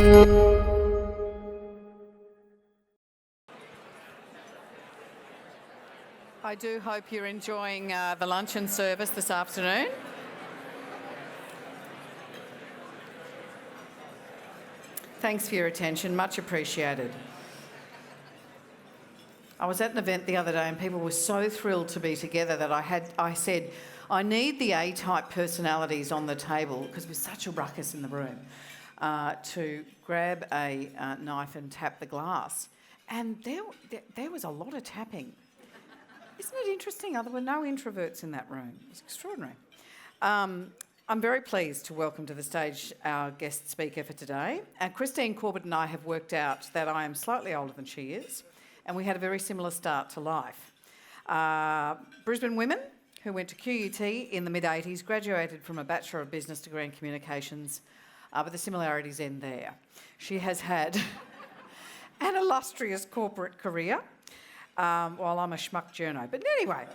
I do hope you're enjoying the luncheon service this afternoon. Thanks for your attention, much appreciated. I was at an event the other day and people were so thrilled to be together that I said, I need the A-type personalities on the table, because there's such a ruckus in the room, to grab a knife and tap the glass. And there was a lot of tapping. Isn't it interesting? There were no introverts in that room. It was extraordinary. I'm very pleased to welcome to the stage our guest speaker for today. Christine Corbett and I have worked out that I am slightly older than she is, and we had a very similar start to life. Brisbane women who went to QUT in the mid-80s, graduated from a Bachelor of Business degree in Communications, but the similarities end there. She has had an illustrious corporate career, while I'm a schmuck journo. But anyway,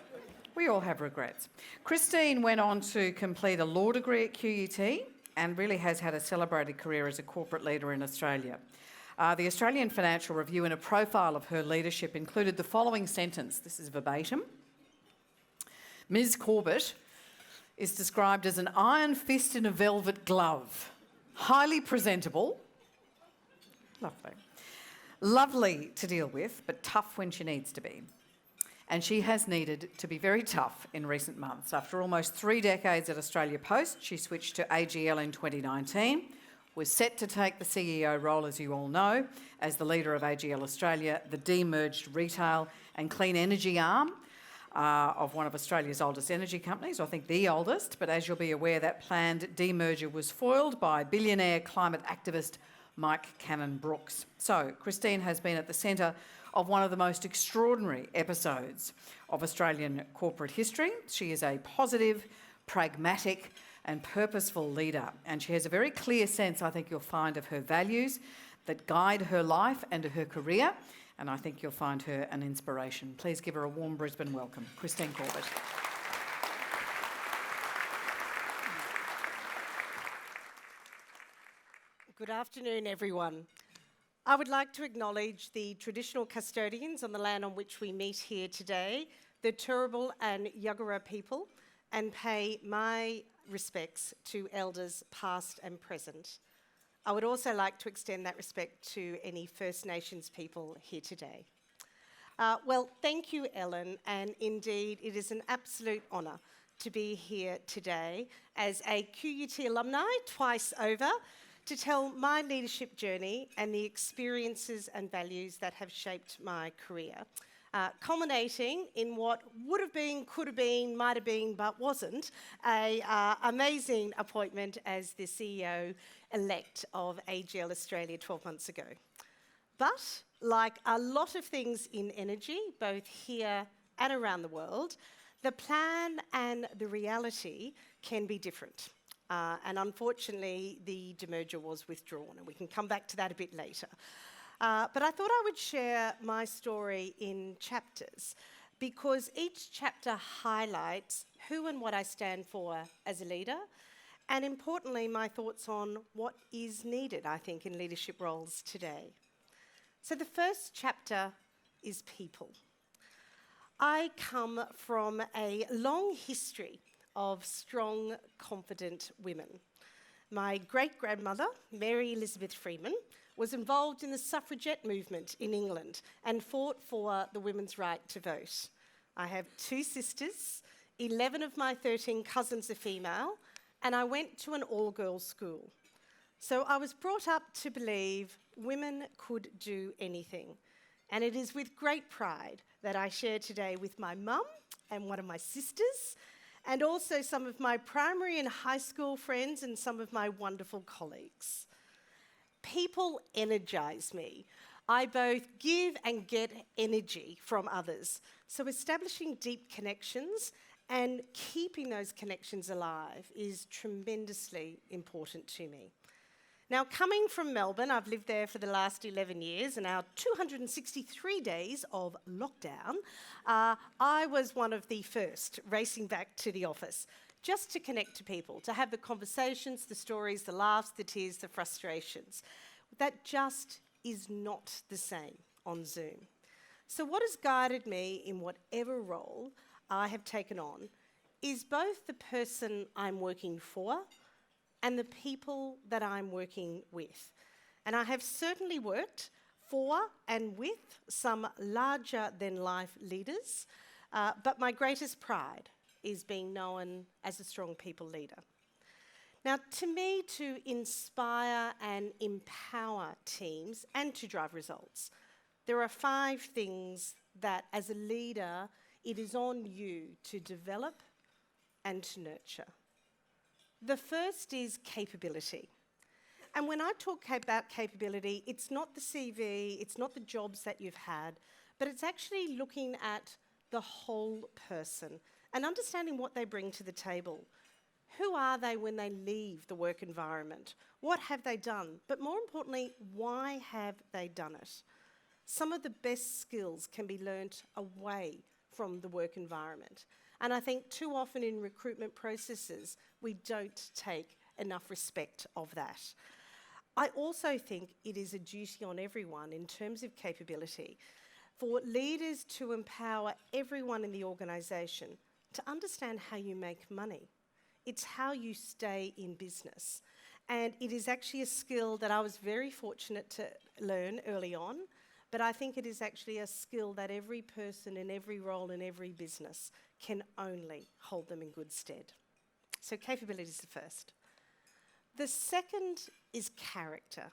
we all have regrets. Christine went on to complete a law degree at QUT and really has had a celebrated career as a corporate leader in Australia. The Australian Financial Review, in a profile of her leadership, included the following sentence. This is verbatim. Ms. Corbett is described as an iron fist in a velvet glove, highly presentable, lovely to deal with, but tough when she needs to be. And she has needed to be very tough in recent months. After almost 3 decades at Australia Post, she switched to AGL in 2019, was set to take the CEO role, as you all know, as the leader of AGL Australia, the demerged retail and clean energy arm of one of Australia's oldest energy companies, I think the oldest, but as you'll be aware, that planned demerger was foiled by billionaire climate activist Mike Cannon-Brookes. So Christine has been at the centre of one of the most extraordinary episodes of Australian corporate history. She is a positive, pragmatic and purposeful leader, and she has a very clear sense, I think you'll find, of her values that guide her life and her career, and I think you'll find her an inspiration. Please give her a warm Brisbane welcome, Christine Corbett. Good afternoon, everyone. I would like to acknowledge the traditional custodians on the land on which we meet here today, the Turrbal and Yuggera people, and pay my respects to elders past and present. I would also like to extend that respect to any First Nations people here today. Well, thank you, Ellen, and indeed it is an absolute honour to be here today as a QUT alumni twice over, to tell my leadership journey and the experiences and values that have shaped my career, culminating in what would have been, could have been, might have been, but wasn't, an amazing appointment as the CEO-elect of AGL Australia 12 months ago. But like a lot of things in energy, both here and around the world, the plan and the reality can be different. And unfortunately, the demerger was withdrawn, and we can come back to that a bit later. But I thought I would share my story in chapters, because each chapter highlights who and what I stand for as a leader, and importantly, my thoughts on what is needed, I think, in leadership roles today. So the first chapter is people. I come from a long history of strong, confident women. My great-grandmother, Mary Elizabeth Freeman, was involved in the suffragette movement in England and fought for the women's right to vote. I have 2 sisters, 11 of my 13 cousins are female, and I went to an all-girls school. So I was brought up to believe women could do anything. And it is with great pride that I share today with my mum and one of my sisters, and also some of my primary and high school friends and some of my wonderful colleagues. People energise me. I both give and get energy from others. So establishing deep connections and keeping those connections alive is tremendously important to me. Now, coming from Melbourne, I've lived there for the last 11 years, and our 263 days of lockdown, I was one of the first racing back to the office, just to connect to people, to have the conversations, the stories, the laughs, the tears, the frustrations. that just is not the same on Zoom. So what has guided me in whatever role I have taken on is both the person I'm working for and the people that I'm working with. And I have certainly worked for and with some larger-than-life leaders, but my greatest pride is being known as a strong people leader. Now, to me, to inspire and empower teams and to drive results, there are 5 things that, as a leader, it is on you to develop and to nurture. The first is capability. And when I talk about capability, it's not the CV, it's not the jobs that you've had, but it's actually looking at the whole person and understanding what they bring to the table. Who are they when they leave the work environment? What have they done? But more importantly, why have they done it? Some of the best skills can be learnt away from the work environment. And I think too often in recruitment processes, we don't take enough respect of that. I also think it is a duty on everyone in terms of capability for leaders to empower everyone in the organisation to understand how you make money. It's how you stay in business. And it is actually a skill that I was very fortunate to learn early on, but I think it is actually a skill that every person in every role in every business can only hold them in good stead. So capability is the first. The second is character.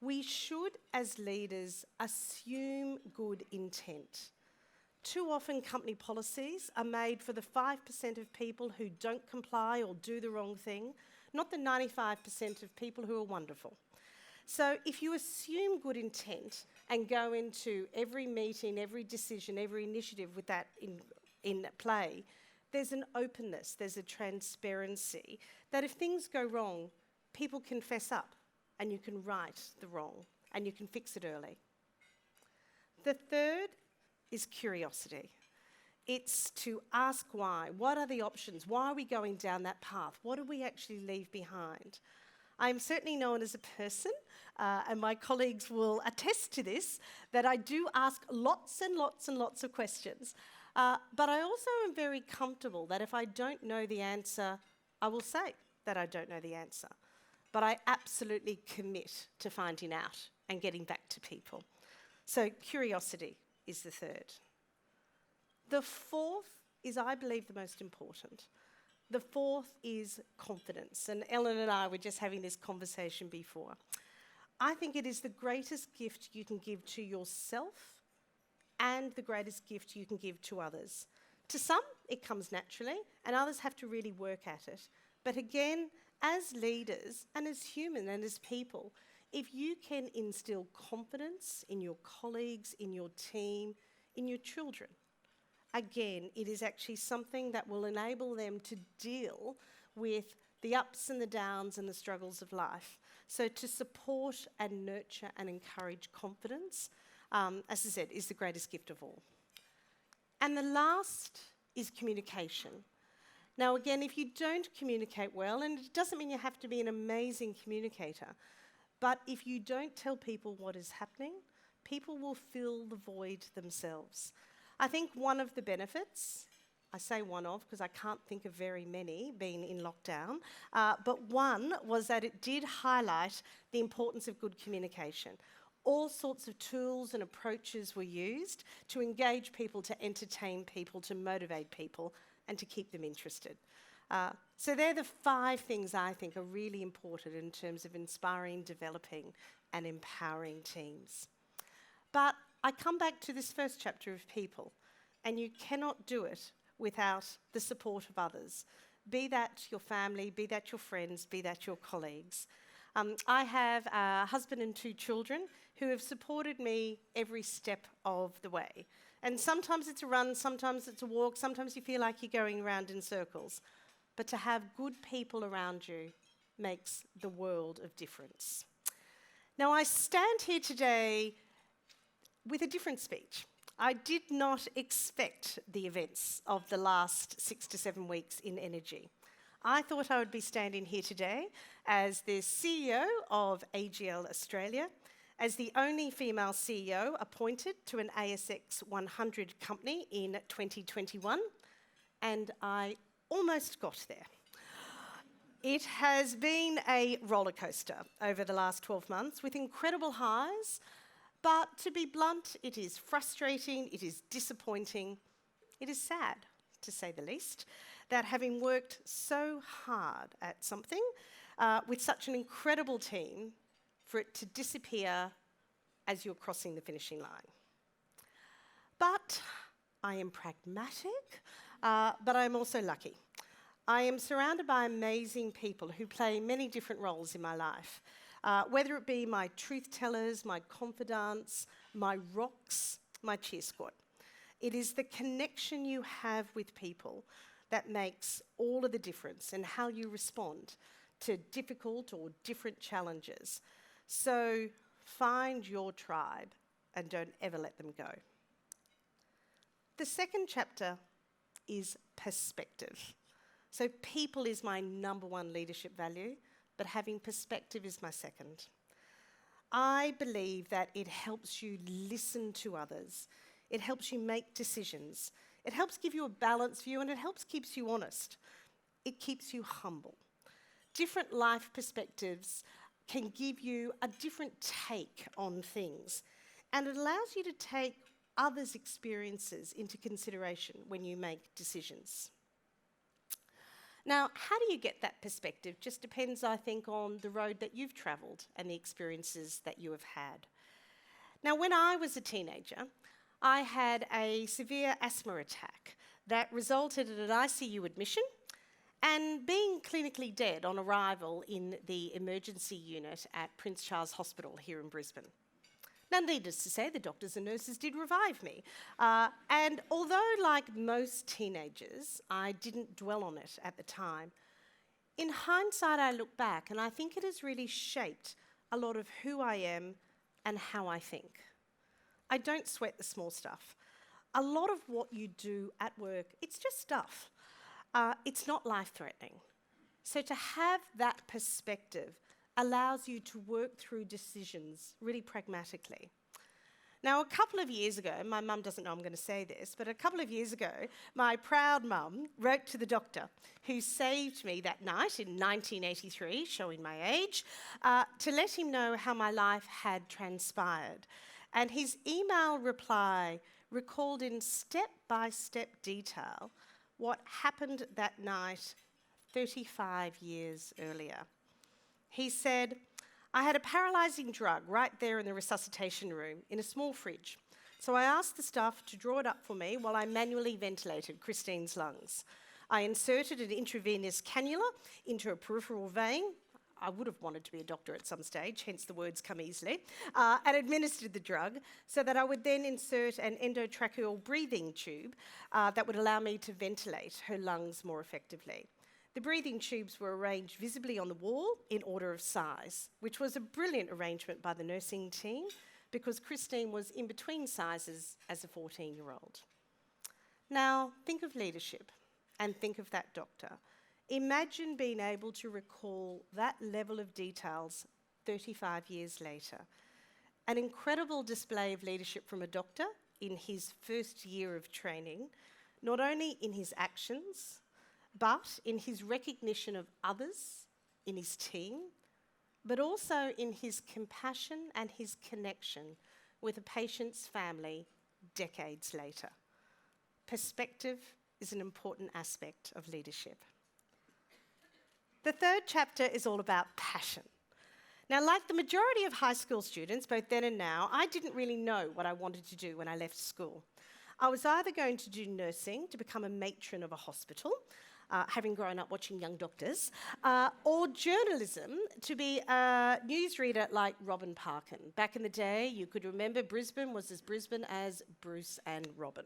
We should, as leaders, assume good intent. Too often company policies are made for the 5% of people who don't comply or do the wrong thing, not the 95% of people who are wonderful. So if you assume good intent and go into every meeting, every decision, every initiative with that in play, there's an openness, there's a transparency that if things go wrong, people can fess up and you can right the wrong and you can fix it early. The third is curiosity. It's to ask why. What are the options? Why are we going down that path? What do we actually leave behind? I'm certainly known as a person, and my colleagues will attest to this, that I do ask lots and lots and lots of questions. But I also am very comfortable that if I don't know the answer, I will say that I don't know the answer. But I absolutely commit to finding out and getting back to people. So curiosity is the third. The fourth is, I believe, the most important. The fourth is confidence. And Ellen and I were just having this conversation before. I think it is the greatest gift you can give to yourself and the greatest gift you can give to others. To some, it comes naturally, and others have to really work at it. But again, as leaders and as human and as people, if you can instill confidence in your colleagues, in your team, in your children, again, it is actually something that will enable them to deal with the ups and the downs and the struggles of life. So to support and nurture and encourage confidence, as I said, is the greatest gift of all. And the last is communication. Now again, if you don't communicate well, and it doesn't mean you have to be an amazing communicator, but if you don't tell people what is happening, people will fill the void themselves. I think one of the benefits, I say one of because I can't think of very many being in lockdown, but one was that it did highlight the importance of good communication. All sorts of tools and approaches were used to engage people, to entertain people, to motivate people, and to keep them interested. So they're the 5 things I think are really important in terms of inspiring, developing, and empowering teams. But I come back to this first chapter of people, and you cannot do it without the support of others, be that your family, be that your friends, be that your colleagues. I have a husband and 2 children who have supported me every step of the way. And sometimes it's a run, sometimes it's a walk, sometimes you feel like you're going around in circles. But to have good people around you makes the world of difference. Now, I stand here today with a different speech. I did not expect the events of the last 6 to 7 weeks in energy. I thought I would be standing here today as the CEO of AGL Australia, as the only female CEO appointed to an ASX 100 company in 2021, and I almost got there. It has been a roller coaster over the last 12 months with incredible highs, but to be blunt, it is frustrating, it is disappointing, it is sad, to say the least, that having worked so hard at something with such an incredible team, for it to disappear as you're crossing the finishing line. But I am pragmatic, but I'm also lucky. I am surrounded by amazing people who play many different roles in my life, whether it be my truth tellers, my confidants, my rocks, my cheer squad. It is the connection you have with people that makes all of the difference in how you respond to difficult or different challenges. So find your tribe and don't ever let them go. The second chapter is perspective. So people is my number one leadership value, but having perspective is my second. I believe that it helps you listen to others. It helps you make decisions. It helps give you a balanced view, and it helps keeps you honest. It keeps you humble. Different life perspectives can give you a different take on things, and it allows you to take others' experiences into consideration when you make decisions. Now, how do you get that perspective? Just depends, I think, on the road that you've travelled and the experiences that you have had. Now, when I was a teenager, I had a severe asthma attack that resulted in an ICU admission and being clinically dead on arrival in the emergency unit at Prince Charles Hospital here in Brisbane. Now, needless to say, the doctors and nurses did revive me. And although, like most teenagers, I didn't dwell on it at the time, in hindsight, I look back and I think it has really shaped a lot of who I am and how I think. I don't sweat the small stuff. A lot of what you do at work, it's just stuff. It's not life-threatening. So to have that perspective allows you to work through decisions really pragmatically. Now, a couple of years ago, my mum doesn't know I'm going to say this, but a couple of years ago, my proud mum wrote to the doctor who saved me that night in 1983, showing my age, to let him know how my life had transpired. And his email reply recalled in step-by-step detail what happened that night 35 years earlier. He said, I had a paralysing drug right there in the resuscitation room in a small fridge. So I asked the staff to draw it up for me while I manually ventilated Christine's lungs. I inserted an intravenous cannula into a peripheral vein. I would have wanted to be a doctor at some stage, hence the words come easily, and administered the drug so that I would then insert an endotracheal breathing tube that would allow me to ventilate her lungs more effectively. The breathing tubes were arranged visibly on the wall in order of size, which was a brilliant arrangement by the nursing team because Christine was in between sizes as a 14-year-old. Now, think of leadership and think of that doctor. Imagine being able to recall that level of details 35 years later. An incredible display of leadership from a doctor in his first year of training, not only in his actions, but in his recognition of others in his team, but also in his compassion and his connection with a patient's family decades later. Perspective is an important aspect of leadership. The third chapter is all about passion. Now, like the majority of high school students, both then and now, I didn't really know what I wanted to do when I left school. I was either going to do nursing to become a matron of a hospital, having grown up watching Young Doctors, or journalism to be a newsreader like Robin Parkin. Back in the day, you could remember Brisbane was as Brisbane as Bruce and Robin.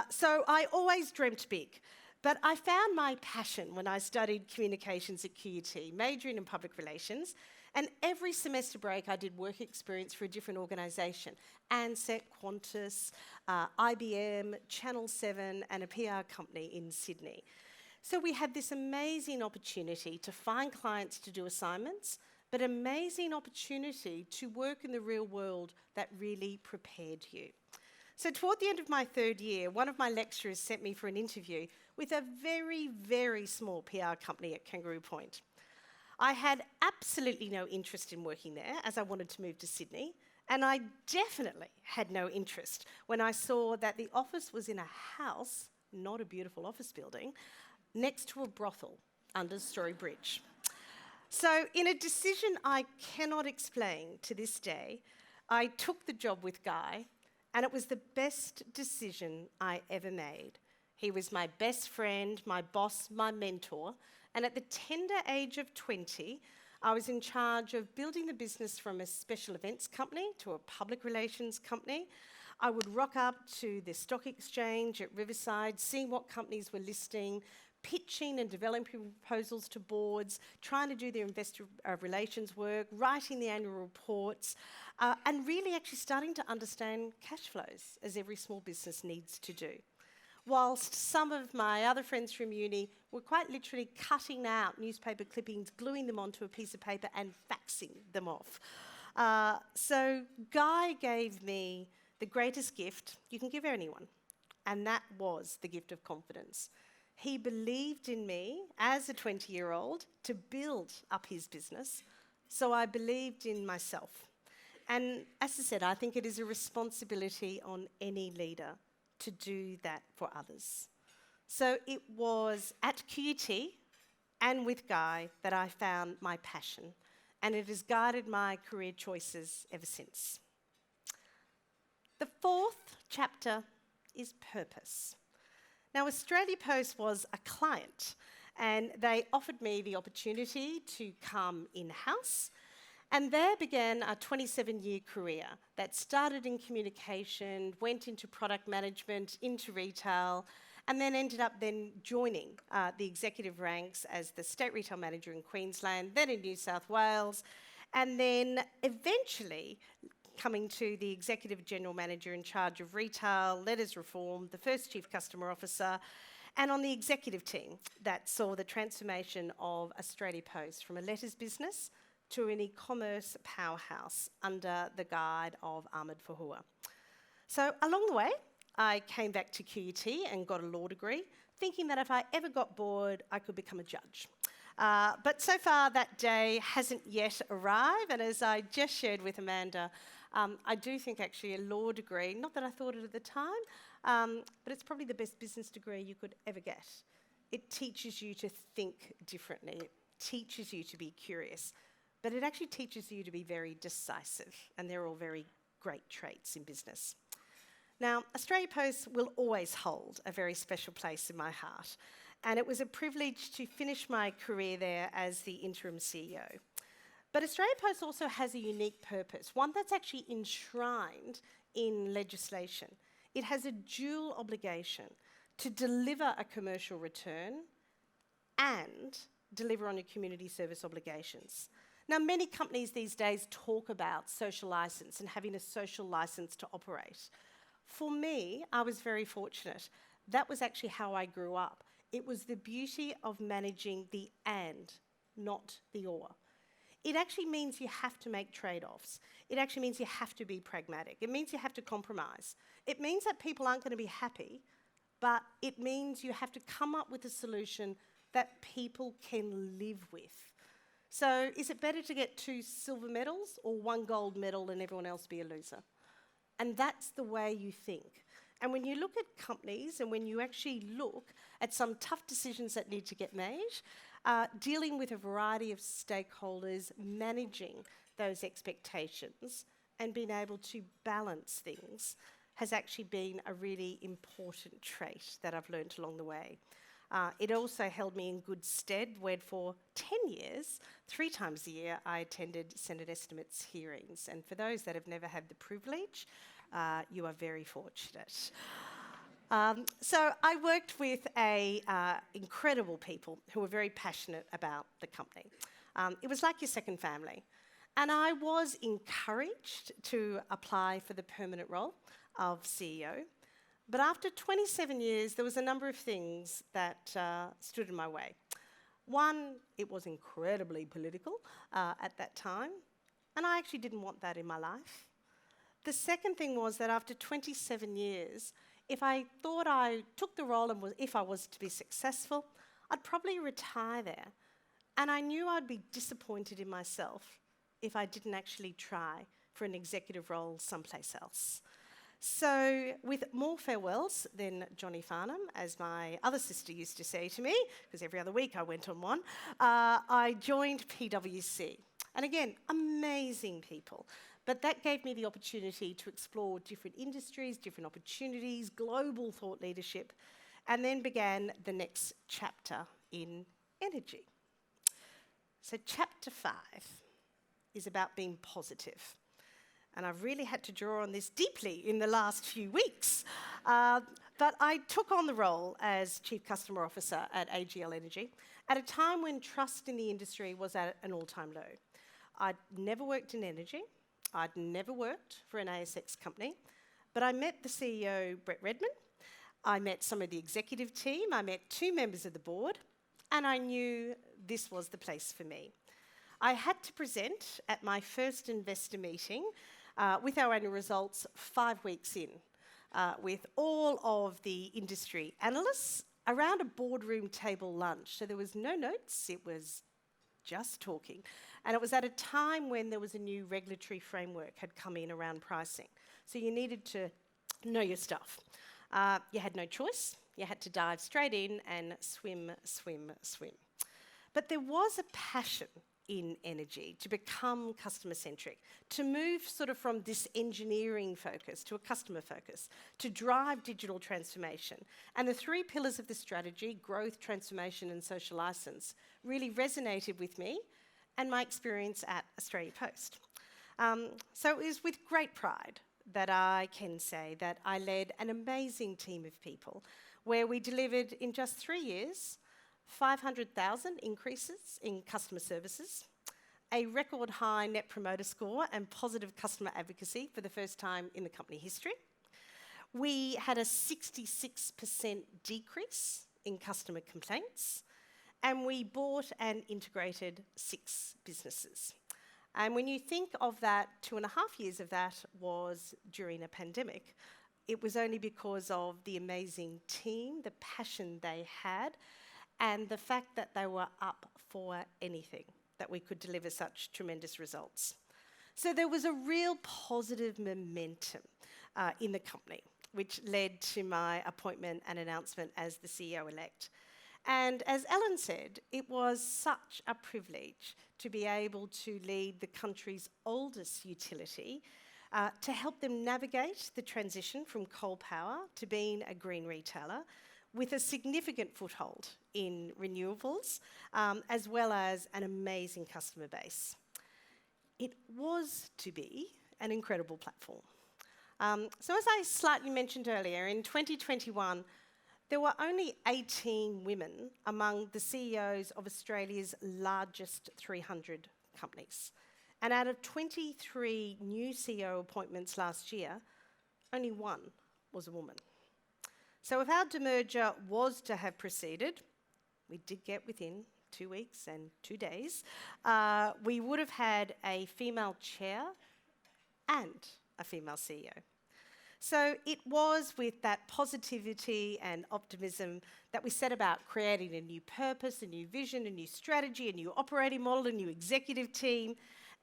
So I always dreamt big. But I found my passion when I studied communications at QUT, majoring in public relations, and every semester break I did work experience for a different organisation, Ansett, Qantas, IBM, Channel 7 and a PR company in Sydney. So we had this amazing opportunity to find clients to do assignments, but amazing opportunity to work in the real world that really prepared you. So toward the end of my third year, one of my lecturers sent me for an interview with a very, very small PR company at Kangaroo Point. I had absolutely no interest in working there, as I wanted to move to Sydney, and I definitely had no interest when I saw that the office was in a house, not a beautiful office building, next to a brothel under Story Bridge. So in a decision I cannot explain to this day, I took the job with Guy, and it was the best decision I ever made. He was my best friend, my boss, my mentor, and at the tender age of 20, I was in charge of building the business from a special events company to a public relations company. I would rock up to the stock exchange at Riverside, seeing what companies were listing, pitching and developing proposals to boards, trying to do their investor relations work, writing the annual reports, and really actually starting to understand cash flows, as every small business needs to do. Whilst some of my other friends from uni were quite literally cutting out newspaper clippings, gluing them onto a piece of paper and faxing them off. So Guy gave me the greatest gift you can give anyone, and that was the gift of confidence. He believed in me as a 20-year-old to build up his business, so I believed in myself. And as I said, I think it is a responsibility on any leader to do that for others. So it was at QUT and with Guy that I found my passion, and it has guided my career choices ever since. The fourth chapter is purpose. Now, Australia Post was a client, and they offered me the opportunity to come in-house, and there began a 27-year career that started in communication, went into product management, into retail, and then ended up then joining the executive ranks as the state retail manager in Queensland, then in New South Wales, and then eventually coming to the executive general manager in charge of retail, letters reform, the first chief customer officer, and on the executive team that saw the transformation of Australia Post from a letters business to an e-commerce powerhouse under the guide of Ahmed Fahua. So along the way, I came back to QUT and got a law degree, thinking that if I ever got bored, I could become a judge. But so far that day hasn't yet arrived, and as I just shared with Amanda, I do think actually a law degree, not that I thought it at the time, but it's probably the best business degree you could ever get. It teaches you to think differently, it teaches you to be curious, but it actually teaches you to be very decisive, and they're all very great traits in business. Now, Australia Post will always hold a very special place in my heart, and it was a privilege to finish my career there as the interim CEO. But Australia Post also has a unique purpose, one that's actually enshrined in legislation. It has a dual obligation to deliver a commercial return and deliver on your community service obligations. Now, many companies these days talk about social licence and having a social licence to operate. For me, I was very fortunate. That was actually how I grew up. It was the beauty of managing the and, not the or. It actually means you have to make trade-offs. It actually means you have to be pragmatic. It means you have to compromise. It means that people aren't going to be happy, but it means you have to come up with a solution that people can live with. So is it better to get 2 silver medals or 1 gold medal and everyone else be a loser? And that's the way you think. And when you look at companies and when you actually look at some tough decisions that need to get made, dealing with a variety of stakeholders, managing those expectations and being able to balance things has actually been a really important trait that I've learned along the way. It also held me in good stead when for 10 years, 3 times a year, I attended Senate estimates hearings. And for those that have never had the privilege, you are very fortunate. So I worked with incredible people who were very passionate about the company. It was like your second family. And I was encouraged to apply for the permanent role of CEO. But after 27 years, there was a number of things that stood in my way. One, it was incredibly political at that time, and I actually didn't want that in my life. The second thing was that after 27 years, if I thought I took the role and if I was to be successful, I'd probably retire there. And I knew I'd be disappointed in myself if I didn't actually try for an executive role someplace else. So with more farewells than Johnny Farnham, as my other sister used to say to me, because every other week I went on one, I joined PwC. And again, amazing people. But that gave me the opportunity to explore different industries, different opportunities, global thought leadership, and then began the next chapter in energy. So chapter 5 is about being positive. And I've really had to draw on this deeply in the last few weeks. But I took on the role as Chief Customer Officer at AGL Energy at a time when trust in the industry was at an all-time low. I'd never worked in energy. I'd never worked for an ASX company. But I met the CEO, Brett Redman. I met some of the executive team. I met 2 members of the board. And I knew this was the place for me. I had to present at my first investor meeting with our annual results 5 weeks in, with all of the industry analysts around a boardroom table lunch. So there was no notes, it was just talking. And it was at a time when there was a new regulatory framework had come in around pricing. So you needed to know your stuff. You had no choice. You had to dive straight in and swim, swim, swim. But there was a passion in energy to become customer-centric, to move sort of from this engineering focus to a customer focus, to drive digital transformation. And the 3 pillars of the strategy, growth, transformation and social licence, really resonated with me and my experience at Australia Post. So it was with great pride that I can say that I led an amazing team of people where we delivered in just 3 years 500,000 increases in customer services, a record high net promoter score and positive customer advocacy for the first time in the company history. We had a 66% decrease in customer complaints, and we bought and integrated 6 businesses. And when you think of that, 2.5 years of that was during a pandemic, it was only because of the amazing team, the passion they had, and the fact that they were up for anything, that we could deliver such tremendous results. So there was a real positive momentum in the company, which led to my appointment and announcement as the CEO-elect. And as Ellen said, it was such a privilege to be able to lead the country's oldest utility to help them navigate the transition from coal power to being a green retailer with a significant foothold in renewables, as well as an amazing customer base. It was to be an incredible platform. So as I slightly mentioned earlier, in 2021, there were only 18 women among the CEOs of Australia's largest 300 companies. And out of 23 new CEO appointments last year, only 1 was a woman. So if our demerger was to have proceeded, we did get within 2 weeks and 2 days, we would have had a female chair and a female CEO. So it was with that positivity and optimism that we set about creating a new purpose, a new vision, a new strategy, a new operating model, a new executive team,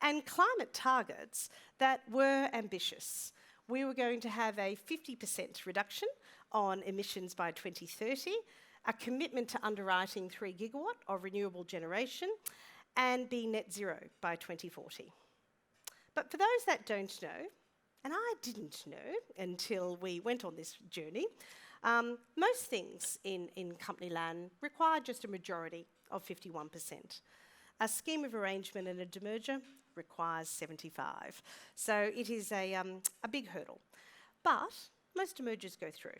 and climate targets that were ambitious. We were going to have a 50% reduction on emissions by 2030, a commitment to underwriting 3 gigawatt of renewable generation, and be net zero by 2040. But for those that don't know, and I didn't know until we went on this journey, most things in company land require just a majority of 51%. A scheme of arrangement and a demerger requires 75. So it is a big hurdle. But most demergers go through.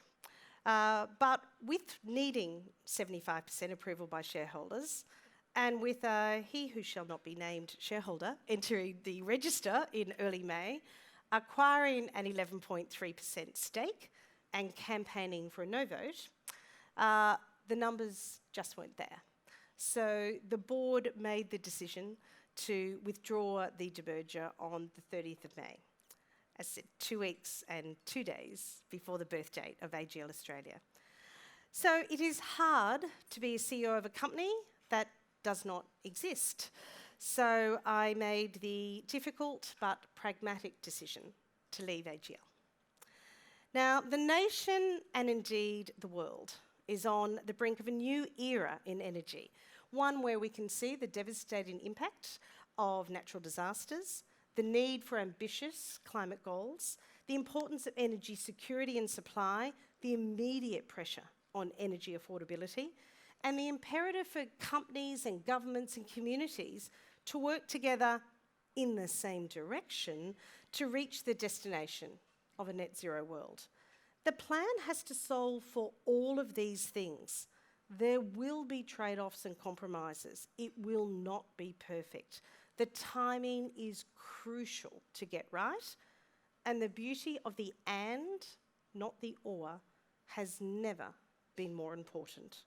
But with needing 75% approval by shareholders, and with he who shall not be named shareholder entering the register in early May, acquiring an 11.3% stake and campaigning for a no vote, the numbers just weren't there. So the board made the decision to withdraw the demerger on the 30th of May. As I said, 2 weeks and 2 days before the birth date of AGL Australia. So it is hard to be a CEO of a company that does not exist. So I made the difficult but pragmatic decision to leave AGL. Now, the nation and indeed the world is on the brink of a new era in energy, one where we can see the devastating impact of natural disasters, the need for ambitious climate goals, the importance of energy security and supply, the immediate pressure on energy affordability, and the imperative for companies and governments and communities to work together in the same direction to reach the destination of a net zero world. The plan has to solve for all of these things. There will be trade-offs and compromises. It will not be perfect. The timing is crucial to get right, and the beauty of the and, not the or, has never been more important.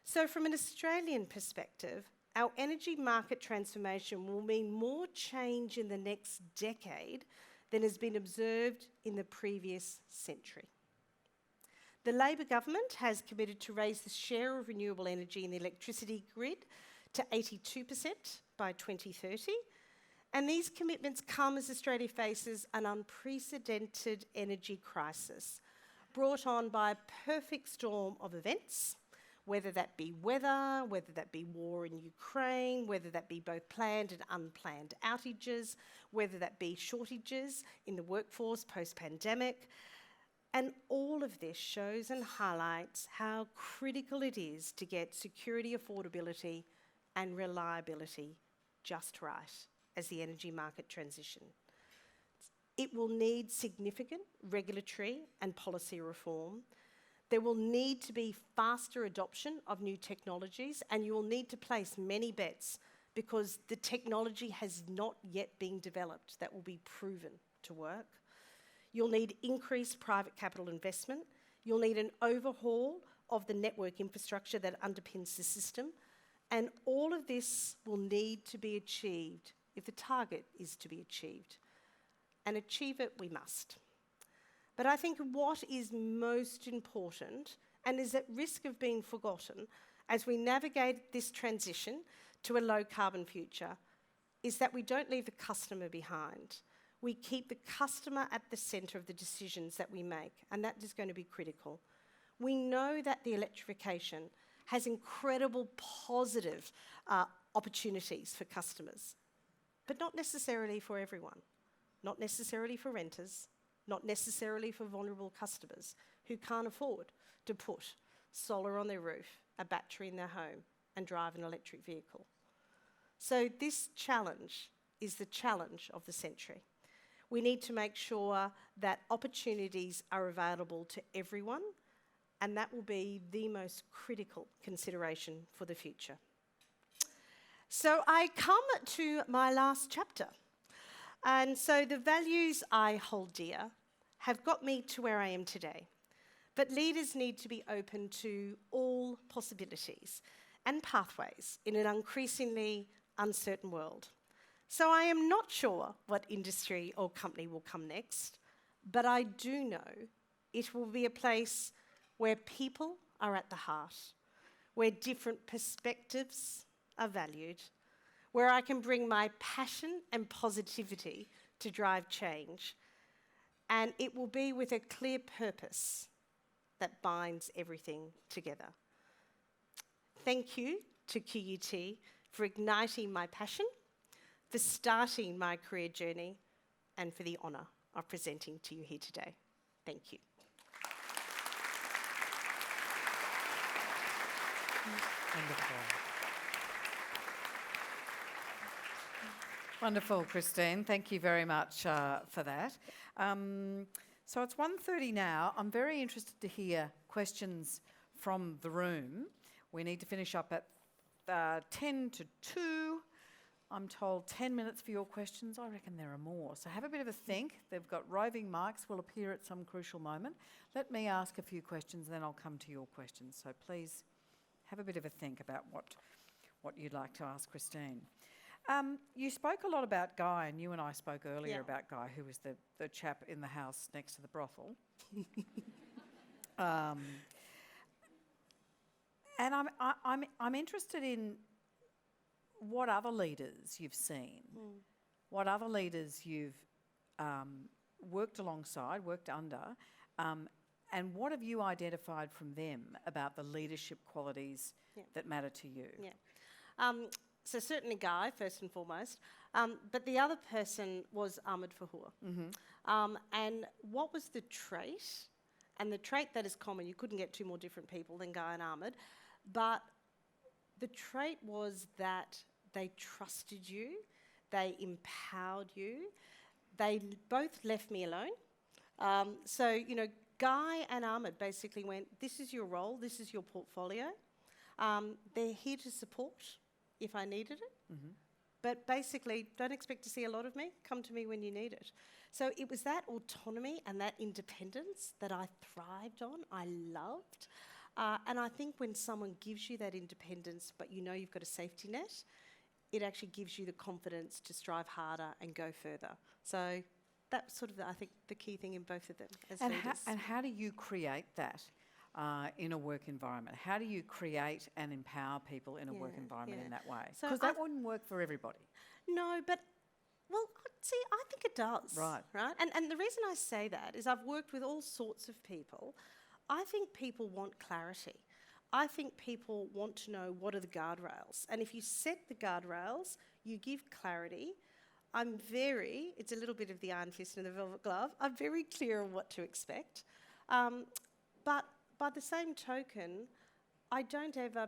So from an Australian perspective, our energy market transformation will mean more change in the next decade than has been observed in the previous century. The Labor government has committed to raise the share of renewable energy in the electricity grid to 82% by 2030. And these commitments come as Australia faces an unprecedented energy crisis brought on by a perfect storm of events, whether that be weather, whether that be war in Ukraine, whether that be both planned and unplanned outages, whether that be shortages in the workforce post-pandemic. And all of this shows and highlights how critical it is to get security, affordability and reliability just right as the energy market transition. It will need significant regulatory and policy reform. There will need to be faster adoption of new technologies, and you will need to place many bets because the technology has not yet been developed that will be proven to work. You'll need increased private capital investment. You'll need an overhaul of the network infrastructure that underpins the system. And all of this will need to be achieved if the target is to be achieved. And achieve it we must. But I think what is most important and is at risk of being forgotten as we navigate this transition to a low carbon future is that we don't leave the customer behind. We keep the customer at the centre of the decisions that we make, and that is going to be critical. We know that the electrification has incredible positive opportunities for customers, but not necessarily for everyone, not necessarily for renters, not necessarily for vulnerable customers who can't afford to put solar on their roof, a battery in their home, and drive an electric vehicle. So this challenge is the challenge of the century. We need to make sure that opportunities are available to everyone, and that will be the most critical consideration for the future. So I come to my last chapter. And so the values I hold dear have got me to where I am today. But leaders need to be open to all possibilities and pathways in an increasingly uncertain world. So I am not sure what industry or company will come next, but I do know it will be a place where people are at the heart, where different perspectives are valued, where I can bring my passion and positivity to drive change, and it will be with a clear purpose that binds everything together. Thank you to QUT for igniting my passion, for starting my career journey, and for the honour of presenting to you here today. Thank you. Wonderful. Wonderful, Christine. Thank you very much for that. So it's 1:30 now. I'm very interested to hear questions from the room. We need to finish up at 10 to 2. I'm told 10 minutes for your questions. I reckon there are more. So have a bit of a think. They've got roving mics, will appear at some crucial moment. Let me ask a few questions, then I'll come to your questions. So please have a bit of a think about what you'd like to ask Christine. You spoke a lot about Guy, and you and I spoke earlier about Guy, who was the chap in the house next to the brothel. And I'm interested in what other leaders you've seen, what other leaders you've worked alongside, worked under, and what have you identified from them about the leadership qualities that matter to you? Yeah. So certainly Guy, first and foremost, but the other person was Ahmed Fahur. And what was the trait? And the trait that is common, you couldn't get two more different people than Guy and Ahmed, but the trait was that they trusted you, they empowered you, they both left me alone. So, you know, Guy and Ahmed basically went, this is your role, this is your portfolio. They're here to support if I needed it. But basically, don't expect to see a lot of me. Come to me when you need it. So it was that autonomy and that independence that I thrived on, I loved. And I think when someone gives you that independence, but you know you've got a safety net, it actually gives you the confidence to strive harder and go further. So that's sort of, I think, the key thing in both of them as leaders. And how do you create that in a work environment? How do you create and empower people in a work environment in that way? Because that wouldn't work for everybody. No, but, well, see, I think it does. Right. And the reason I say that is I've worked with all sorts of people. I think people want clarity. I think people want to know what are the guardrails. And if you set the guardrails, you give clarity. It's a little bit of the iron fist and the velvet glove. I'm very clear on what to expect. But by the same token,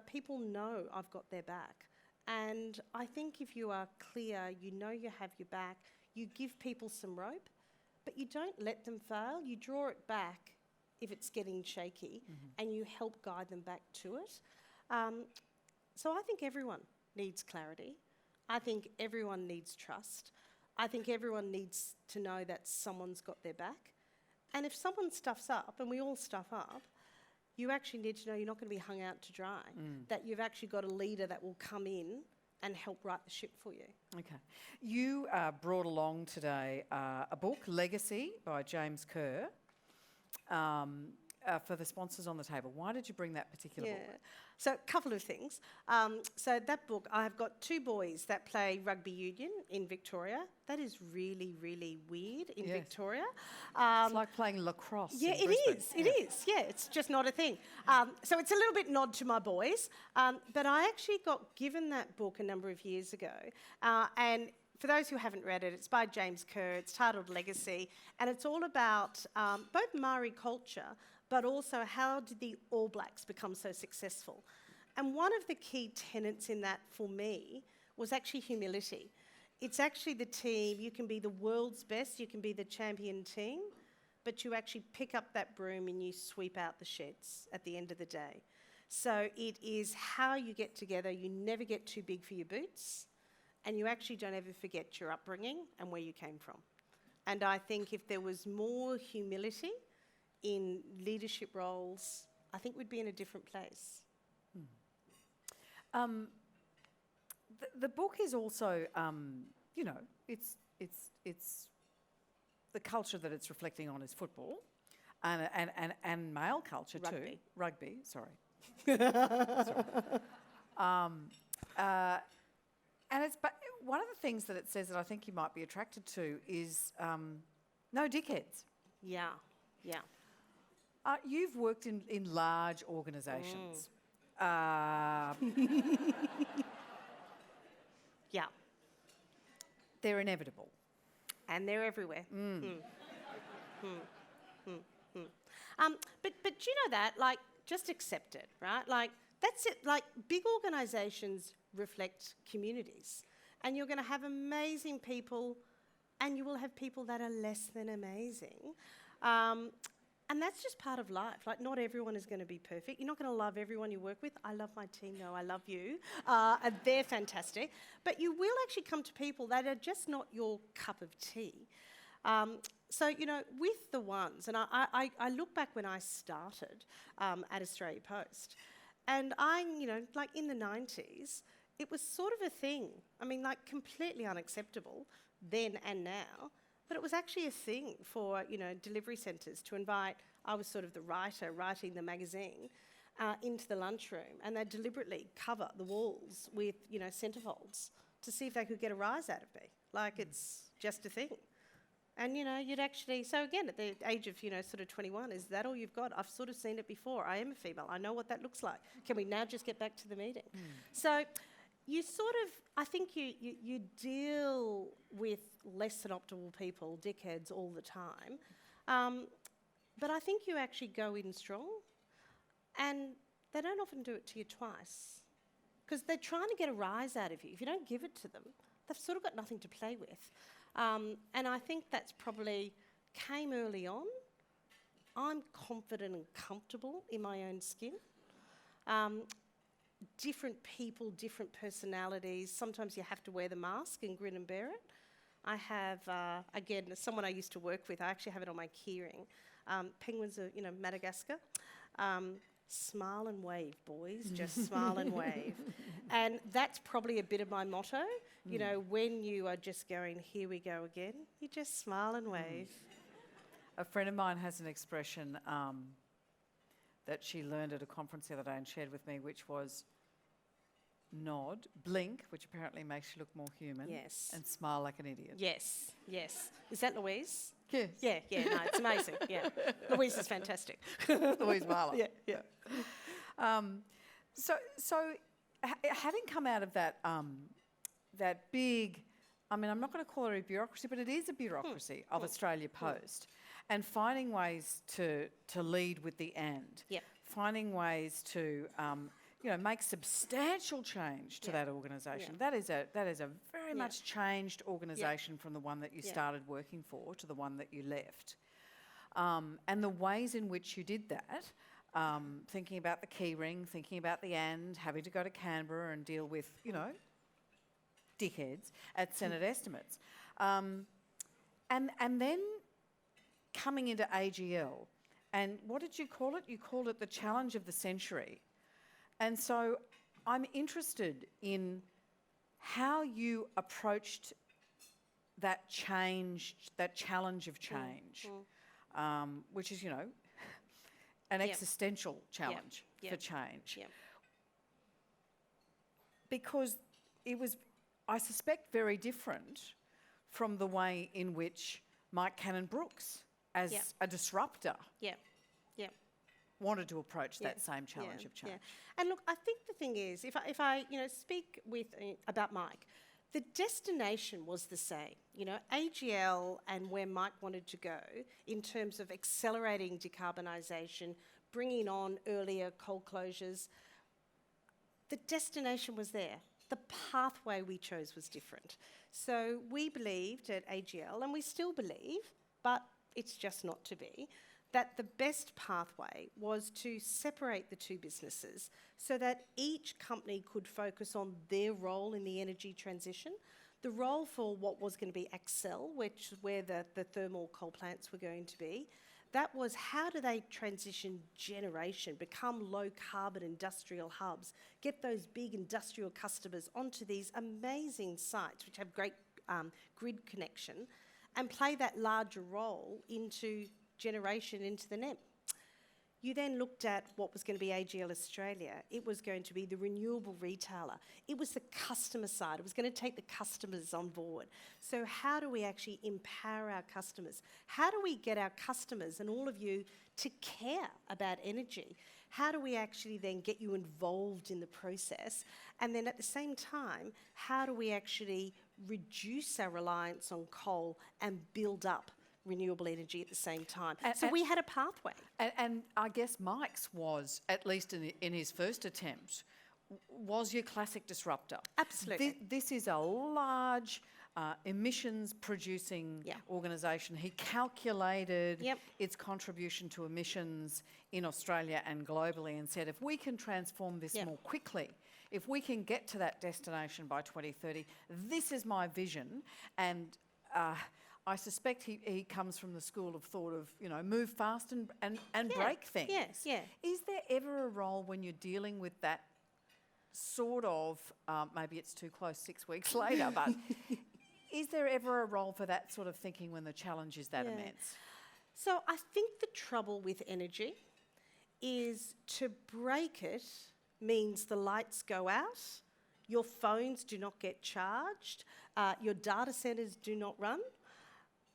people know I've got their back. And I think if you are clear, you know you have your back, you give people some rope, but you don't let them fail. You draw it back if it's getting shaky, and you help guide them back to it. So I think everyone needs clarity. I think everyone needs trust. I think everyone needs to know that someone's got their back. And if someone stuffs up, and we all stuff up, you actually need to know you're not going to be hung out to dry, that you've actually got a leader that will come in and help right the ship for you. Okay. You brought along today a book, Legacy, by James Kerr, for the sponsors on the table. Why did you bring that particular book? So a couple of things. So that book, I've got two boys that play rugby union in Victoria. That is really, really weird in Victoria. It's like playing lacrosse. Yeah, in Brisbane. It is. Yeah, it's just not a thing. So it's a little bit nod to my boys. But I actually got given that book a number of years ago. And for those who haven't read it, it's by James Kerr. It's titled Legacy. And it's all about both Maori culture, but also how did the All Blacks become so successful. And one of the key tenets in that for me was actually humility. It's actually the team, you can be the world's best, you can be the champion team, but you actually pick up that broom and you sweep out the sheds at the end of the day. So it is how you get together, you never get too big for your boots, and you actually don't ever forget your upbringing and where you came from. And I think if there was more humility in leadership roles, I think we'd be in a different place. The book is also, you know, it's the culture that it's reflecting on is football, and male culture too. Rugby, sorry. And it's one of the things that it says that I think you might be attracted to is no dickheads. Yeah. You've worked in large organisations. Yeah. They're inevitable. And they're everywhere. But you know that, like, just accept it, right? Like, that's it. Like, big organisations reflect communities. And you're going to have amazing people, and you will have people that are less than amazing. And that's just part of life. Like, not everyone is going to be perfect. You're not going to love everyone you work with. I love my team, though. I love you. And they're fantastic. But you will actually come to people that are just not your cup of tea. So, you know, with the ones, and I look back when I started at Australia Post, and you know, like in the 90s, it was sort of a thing. I mean, like, completely unacceptable then and now. But it was actually a thing for, you know, delivery centres to invite, I was sort of the writer writing the magazine, into the lunchroom, and they'd deliberately cover the walls with, you know, centrefolds to see if they could get a rise out of me. Like, it's just a thing. And, you know, you'd actually, so again, at the age of, you know, sort of 21, is that all you've got? I've sort of seen it before. I am a female. I know what that looks like. Can we now just get back to the meeting? So you sort of, I think you deal with less than optimal people, dickheads, all the time. But I think you actually go in strong, and they don't often do it to you twice, because they're trying to get a rise out of you. If you don't give it to them, they've sort of got nothing to play with. And I think that's probably came early on. I'm confident and comfortable in my own skin. Different people, different personalities. Sometimes you have to wear the mask and grin and bear it. I have, again, someone I used to work with, I actually have it on my keyring. Penguins are, you know, Madagascar. Smile and wave, boys, just smile and wave. And that's probably a bit of my motto. You know, when you are just going, here we go again, you just smile and wave. A friend of mine has an expression that she learned at a conference the other day and shared with me, which was nod, blink, which apparently makes you look more human, Yes. and smile like an idiot. Yes, yes. Is that Louise? Yes. Yeah, no, it's amazing. Yeah, Louise is fantastic. Louise Marler. Yeah. Having come out of that that big, I mean, I'm not going to call it a bureaucracy, but it is a bureaucracy of Australia Post, and finding ways to lead with the and, Yep. finding ways to you know, make substantial change to that organisation. That is a very much changed organisation from the one that you started working for to the one that you left. And the ways in which you did that, thinking about the key ring, thinking about the and, having to go to Canberra and deal with, you know, dickheads at Senate estimates. And then coming into AGL, and what did you call it? You called it the challenge of the century. And so I'm interested in how you approached that change, that challenge of change, which is, you know, an existential challenge for change. Yep. Because it was, I suspect, very different from the way in which Mike Cannon-Brookes, as a disruptor, wanted to approach that same challenge of change. And look, I think the thing is, if I you know, speak with about Mike, the destination was the same. You know, AGL and where Mike wanted to go in terms of accelerating decarbonisation, bringing on earlier coal closures, the destination was there. The pathway we chose was different. So we believed at AGL, and we still believe, but it's just not to be, that the best pathway was to separate the two businesses so that each company could focus on their role in the energy transition, the role for what was going to be Accel, which is where the thermal coal plants were going to be. That was, how do they transition generation, become low-carbon industrial hubs, get those big industrial customers onto these amazing sites which have great grid connection, and play that larger role into generation into the NEM. You then looked at what was going to be AGL Australia. It was going to be the renewable retailer. It was the customer side. It was going to take the customers on board. So how do we actually empower our customers? How do we get our customers and all of you to care about energy? How do we actually then get you involved in the process? And then at the same time, how do we actually reduce our reliance on coal and build up renewable energy at the same time? So we had a pathway. And I guess Mike's was, at least in his first attempt, was your classic disruptor. Absolutely. This is a large emissions producing Yeah. organisation. He calculated Yep. its contribution to emissions in Australia and globally and said, if we can transform this Yep. more quickly, if we can get to that destination by 2030, this is my vision. And I suspect he comes from the school of thought of, move fast and break things. Yes, yeah. Is there ever a role when you're dealing with that sort of, maybe it's too close 6 weeks later, but is there ever a role for that sort of thinking when the challenge is that Yeah. immense? So I think the trouble with energy is to break it means the lights go out, your phones do not get charged, your data centres do not run.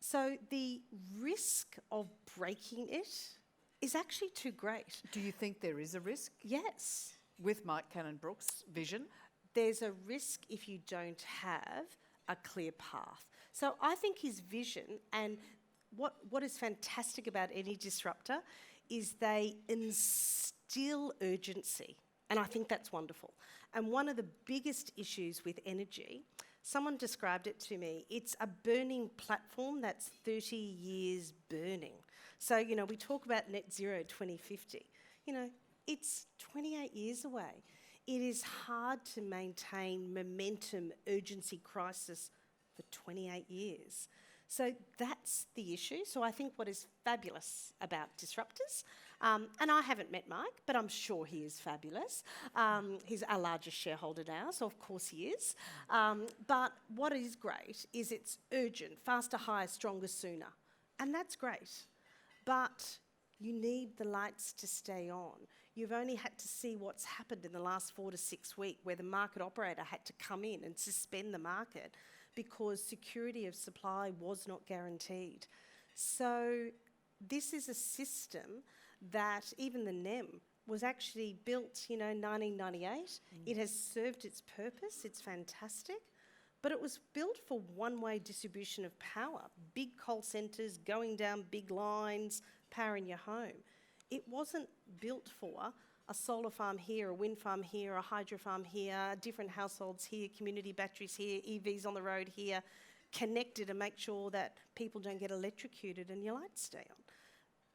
So the risk of breaking it is actually too great. Do you think there is a risk Yes, with Mike Cannon-Brookes' vision? there's a risk if you don't have a clear path. So I think his vision, and what is fantastic about any disruptor is they instill urgency. And I think that's wonderful. And one of the biggest issues with energy, someone described it to me, it's a burning platform that's 30 years burning. So, we talk about net zero 2050. It's 28 years away. It is hard to maintain momentum, urgency, crisis for 28 years. So that's the issue. So I think what is fabulous about disruptors, and I haven't met Mike, but I'm sure he is fabulous. He's our largest shareholder now, so of course he is. But what is great is it's urgent, faster, higher, stronger, sooner. And that's great. But you need the lights to stay on. You've only had to see what's happened in the last 4 to 6 weeks where the market operator had to come in and suspend the market because security of supply was not guaranteed. So this is a system that even the NEM was actually built, 1998. It has served its purpose, it's fantastic, but it was built for one-way distribution of power, big coal centres going down big lines, powering your home. It wasn't built for a solar farm here, a wind farm here, a hydro farm here, different households here, community batteries here, EVs on the road here, connected to make sure that people don't get electrocuted and your lights stay on.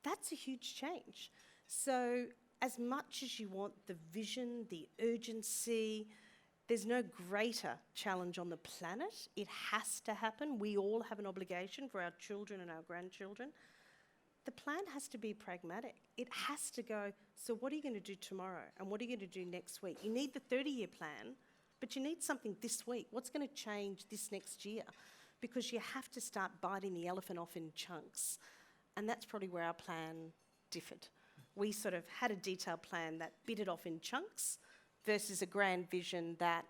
That's a huge change. So as much as you want the vision, the urgency, there's no greater challenge on the planet. It has to happen. We all have an obligation for our children and our grandchildren. The plan has to be pragmatic. It has to go, so what are you going to do tomorrow? And what are you going to do next week? You need the 30-year plan, but you need something this week. What's going to change this next year? Because you have to start biting the elephant off in chunks. And that's probably where our plan differed. We sort of had a detailed plan that bit it off in chunks versus a grand vision that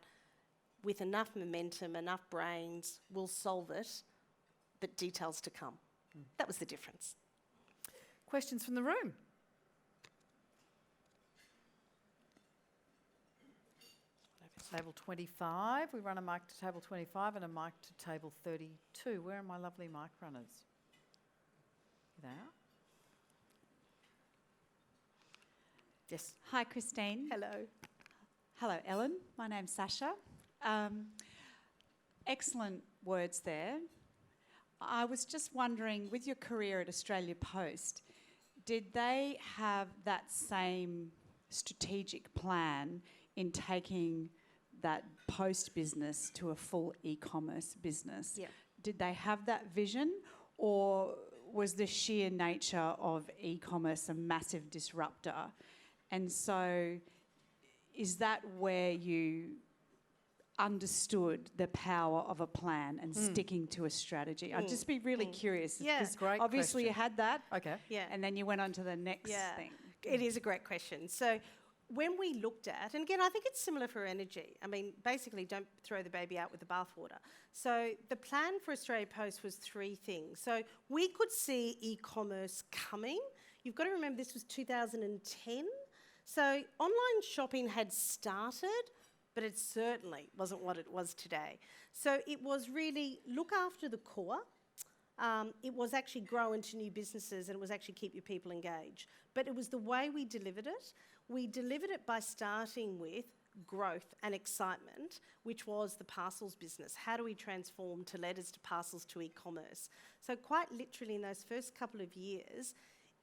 with enough momentum, enough brains, will solve it, but details to come. That was the difference. Questions from the room? Table 25. We run a mic to table 25 and a mic to table 32. Where are my lovely mic runners? There. Yes. Hi, Christine. Hello. Hello, Ellen. My name's Sasha. Excellent words there. I was just wondering, with your career at Australia Post, did they have that same strategic plan in taking that post business to a full e-commerce business? Yeah. Did they have that vision, or was the sheer nature of e-commerce a massive disruptor? And so is that where you understood the power of a plan and sticking to a strategy? I'd just be really curious. Yeah. Because Great obviously question. you had that, Okay. Yeah. and then you went on to the next thing. It is a great question. So when we looked at, and again, I think it's similar for energy. I mean, basically, don't throw the baby out with the bathwater. So the plan for Australia Post was 3 things. So we could see e-commerce coming. You've got to remember this was 2010. So online shopping had started, but it certainly wasn't what it was today. So it was really look after the core. It was actually grow into new businesses, and it was actually keep your people engaged. But it was the way we delivered it. We delivered it by starting with growth and excitement, which was the parcels business. How do we transform to letters to parcels to e-commerce? So quite literally in those first couple of years,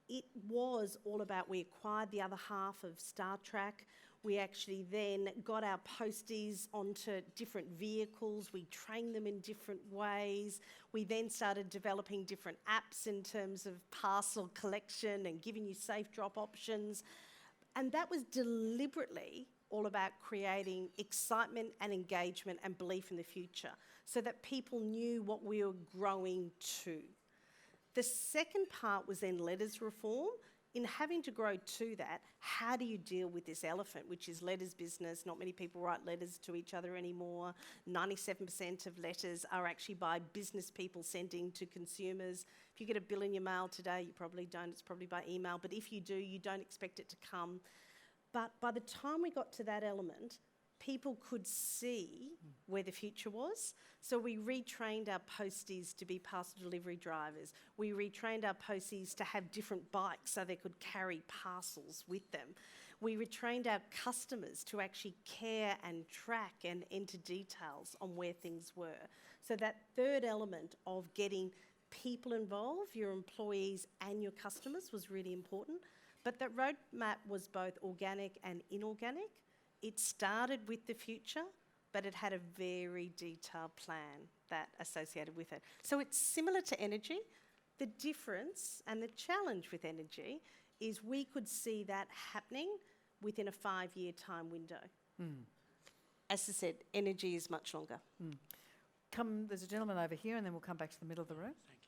it was all about, we acquired the other half of Star Trek. We actually then got our posties onto different vehicles. We trained them in different ways. We then started developing different apps in terms of parcel collection and giving you safe drop options. And that was deliberately all about creating excitement and engagement and belief in the future so that people knew what we were growing to. The second part was then letters reform. In having to grow to that, how do you deal with this elephant, which is letters business? Not many people write letters to each other anymore. 97% of letters are actually by business people sending to consumers. If you get a bill in your mail today, you probably don't. It's probably by email. But if you do, you don't expect it to come. But by the time we got to that element, people could see where the future was. So we retrained our posties to be parcel delivery drivers. We retrained our posties to have different bikes so they could carry parcels with them. We retrained our customers to actually care and track and enter details on where things were. So that third element of getting people involved, your employees and your customers, was really important. But that roadmap was both organic and inorganic. It started with the future, but it had a very detailed plan that associated with it. So it's similar to energy. The difference and the challenge with energy is we could see that happening within a 5-year time window. As I said, energy is much longer. There's a gentleman over here, and then we'll come back to the middle of the room. Thank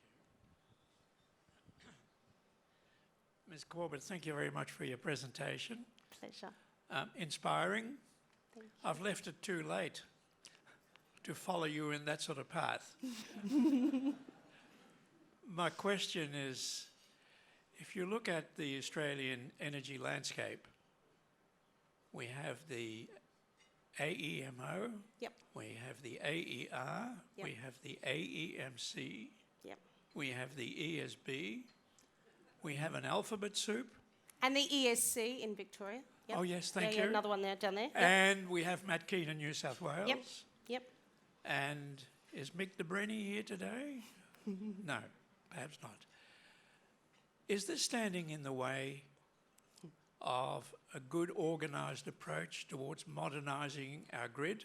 you. Ms. Corbett, thank you very much for your presentation. Pleasure. Inspiring. Thank you. I've left it too late to follow you in that sort of path. My question is, if you look at the Australian energy landscape, we have the AEMO, Yep. we have the AER, Yep. we have the AEMC, Yep. we have the ESB, we have an alphabet soup. And the ESC in Victoria. Yep. Oh yes, thank Yeah, you. another one there, down there. Yep. And we have Matt Keane in New South Wales. Yep. And is Mick de Brenny here today? No, perhaps not. Is this standing in the way of a good organised approach towards modernising our grid?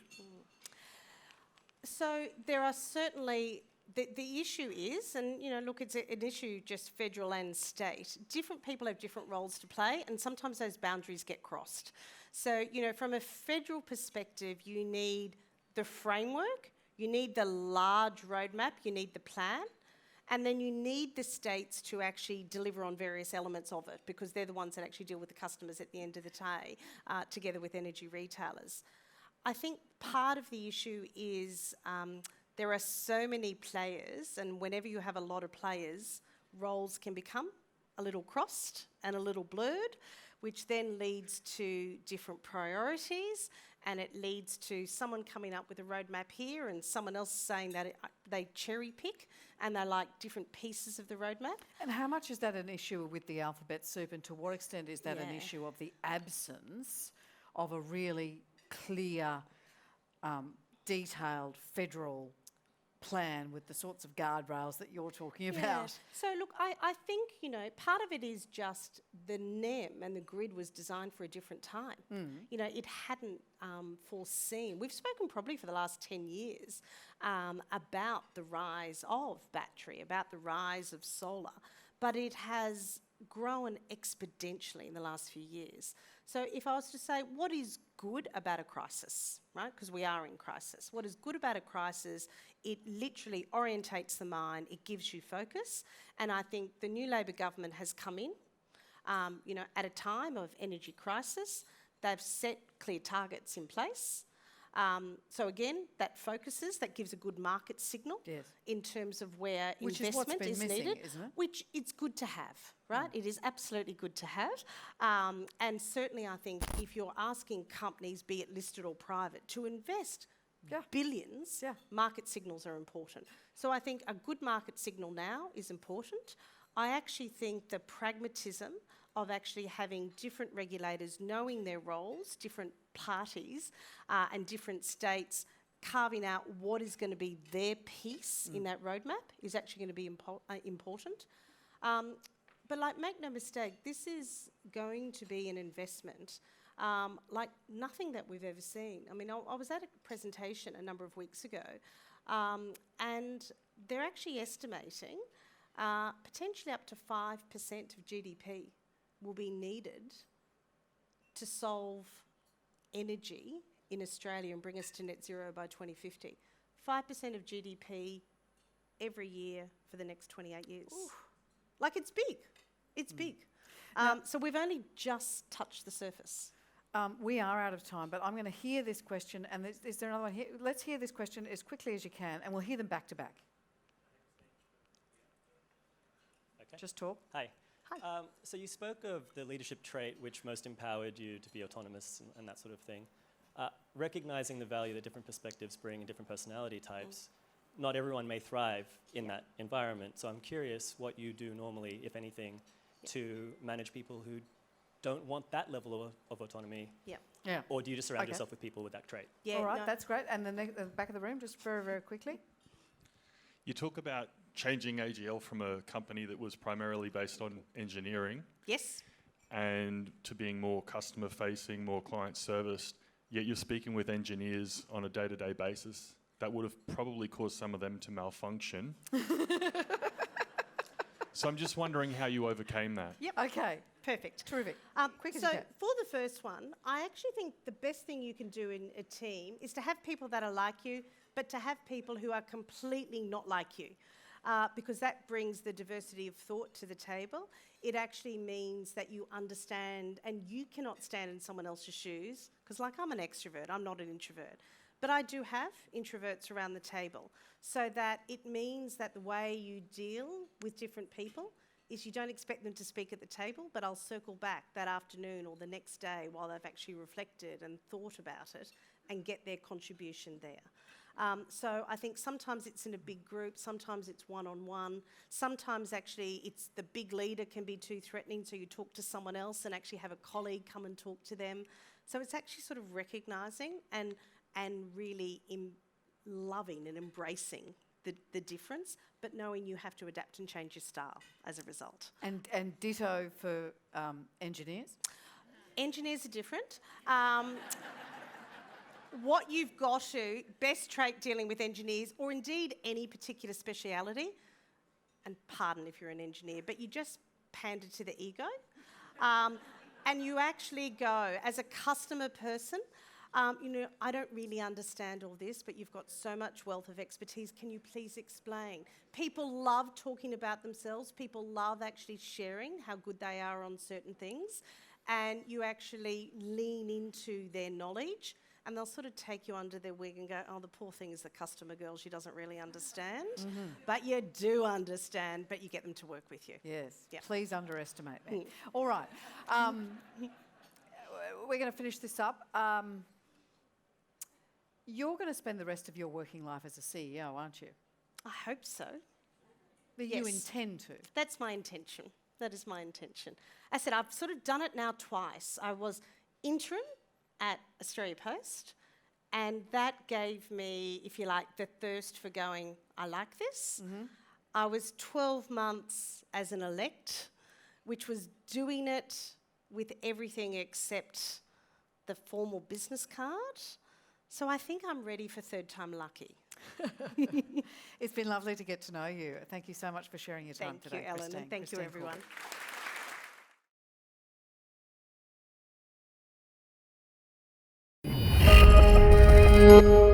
So there are certainly, the issue is, and look, it's an issue just federal and state. Different people have different roles to play, and sometimes those boundaries get crossed. So, from a federal perspective, you need the framework, you need the large roadmap, you need the plan, and then you need the states to actually deliver on various elements of it, because they're the ones that actually deal with the customers at the end of the day, together with energy retailers. I think part of the issue is there are so many players, and whenever you have a lot of players, roles can become a little crossed and a little blurred, which then leads to different priorities, and it leads to someone coming up with a roadmap here and someone else saying that they cherry pick and they like different pieces of the roadmap. And how much is that an issue with the alphabet soup, and to what extent is that an Yeah. issue of the absence of a really clear, detailed federal plan with the sorts of guardrails that you're talking about? So look, I think, part of it is just the NEM and the grid was designed for a different time. It hadn't foreseen. We've spoken probably for the last 10 years about the rise of battery, about the rise of solar, but it has grown exponentially in the last few years. So if I was to say, what is good about a crisis, right? Because we are in crisis. What is good about a crisis? It literally orientates the mind. It gives you focus. And I think the new Labor government has come in, at a time of energy crisis. They've set clear targets in place. So again, that focuses, that gives a good market signal in terms of where Which investment is is missing, needed, isn't it? which it's good to have, right? It is absolutely good to have. And certainly I think if you're asking companies, be it listed or private, to invest billions, market signals are important. So I think a good market signal now is important. I actually think the pragmatism of actually having different regulators knowing their roles, different parties and different states carving out what is going to be their piece in that roadmap is actually going to be important. But like, make no mistake, this is going to be an investment like nothing that we've ever seen. I mean, I was at a presentation a number of weeks ago, and they're actually estimating potentially up to 5% of GDP will be needed to solve energy in Australia and bring us to net zero by 2050. 5% of GDP every year for the next 28 years. Ooh. Like, it's big. It's big. So we've only just touched the surface. We are out of time, but I'm going to hear this question, and is there another one here? Let's hear this question as quickly as you can, and we'll hear them back to back. Okay. Just talk. Hi. Hi. So you spoke of the leadership trait which most empowered you to be autonomous and that sort of thing. Recognizing the value that different perspectives bring and different personality types, not everyone may thrive in that environment. So I'm curious what you do normally, if anything, to manage people who don't want that level of autonomy. Yeah. Or do you just surround yourself with people with that trait? Yeah. All right, that's great. And then the back of the room, just very, very quickly. You talk about changing AGL from a company that was primarily based on engineering Yes. and to being more customer facing, more client serviced, yet you're speaking with engineers on a day-to-day basis. That would have probably caused some of them to malfunction. So I'm just wondering how you overcame that. Yep. Okay. Perfect. Terrific. Quick as So you can. for the first one, I actually think the best thing you can do in a team is to have people that are like you, but to have people who are completely not like you. Because that brings the diversity of thought to the table. It actually means that you understand, and you cannot stand in someone else's shoes, because like, I'm an extrovert, I'm not an introvert. But I do have introverts around the table, so that it means that the way you deal with different people is you don't expect them to speak at the table, but I'll circle back that afternoon or the next day while they've actually reflected and thought about it and get their contribution there. So I think sometimes it's in a big group, sometimes it's one-on-one, sometimes actually it's the big leader can be too threatening, so you talk to someone else and actually have a colleague come and talk to them. So it's actually sort of recognising and really loving and embracing the difference, but knowing you have to adapt and change your style as a result. And ditto for engineers? Engineers are different. What you've got to, best trait dealing with engineers, or indeed any particular speciality, and pardon if you're an engineer, but you just pander to the ego, and you actually go, as a customer person, I don't really understand all this, but you've got so much wealth of expertise. Can you please explain? People love talking about themselves. People love actually sharing how good they are on certain things. And you actually lean into their knowledge, and they'll sort of take you under their wing and go, oh, the poor thing is the customer girl. She doesn't really understand. Mm-hmm. But you do understand, but you get them to work with you. Yes. Yep. Please underestimate me. All right. We're going to finish this up. You're going to spend the rest of your working life as a CEO, aren't you? I hope so. But Yes. you intend to. That's my intention. That is my intention. I said, I've sort of done it now twice. I was interim at Australia Post, and that gave me, if you like, the thirst for going, I like this. Mm-hmm. I was 12 months as an elect, which was doing it with everything except the formal business card. So I think I'm ready for third time lucky. It's been lovely to get to know you. Thank you so much for sharing your time today, Thank you, Ellen, Christine. and thank you, everyone. Corbett.